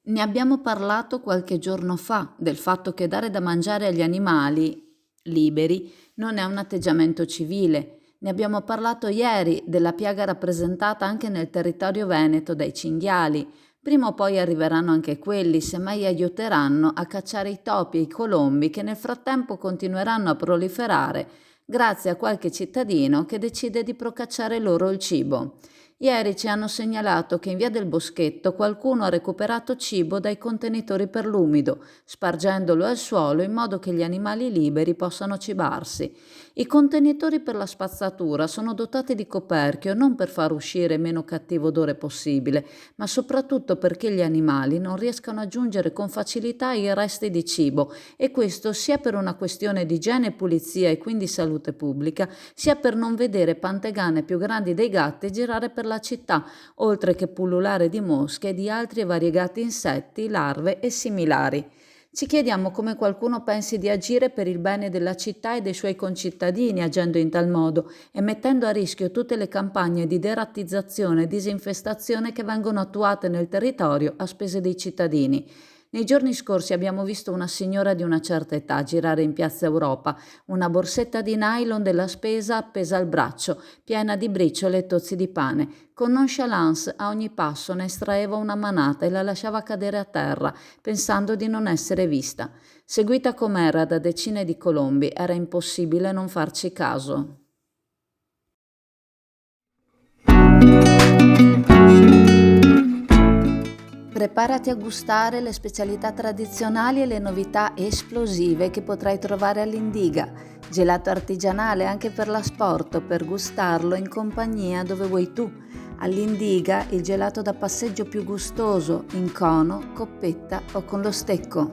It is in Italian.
Ne abbiamo parlato qualche giorno fa, del fatto che dare da mangiare agli animali liberi non è un atteggiamento civile. Ne abbiamo parlato ieri della piaga rappresentata anche nel territorio veneto dai cinghiali. Prima o poi arriveranno anche quelli, semmai aiuteranno a cacciare i topi e i colombi che nel frattempo continueranno a proliferare grazie a qualche cittadino che decide di procacciare loro il cibo. Ieri ci hanno segnalato che in via del Boschetto qualcuno ha recuperato cibo dai contenitori per l'umido, spargendolo al suolo in modo che gli animali liberi possano cibarsi. I contenitori per la spazzatura sono dotati di coperchio non per far uscire meno cattivo odore possibile, ma soprattutto perché gli animali non riescano a giungere con facilità ai resti di cibo, e questo sia per una questione di igiene e pulizia e quindi salute pubblica, sia per non vedere pantegane più grandi dei gatti girare per la città, oltre che pullulare di mosche e di altri variegati insetti, larve e similari. Ci chiediamo come qualcuno pensi di agire per il bene della città e dei suoi concittadini agendo in tal modo e mettendo a rischio tutte le campagne di derattizzazione e disinfestazione che vengono attuate nel territorio a spese dei cittadini. Nei giorni scorsi abbiamo visto una signora di una certa età girare in piazza Europa, una borsetta di nylon della spesa appesa al braccio, piena di briciole e tozzi di pane. Con nonchalance a ogni passo ne estraeva una manata e la lasciava cadere a terra, pensando di non essere vista. Seguita com'era da decine di colombi, era impossibile non farci caso. Preparati a gustare le specialità tradizionali e le novità esplosive che potrai trovare all'Indiga. Gelato artigianale anche per l'asporto, per gustarlo in compagnia dove vuoi tu. All'Indiga il gelato da passeggio più gustoso, in cono, coppetta o con lo stecco.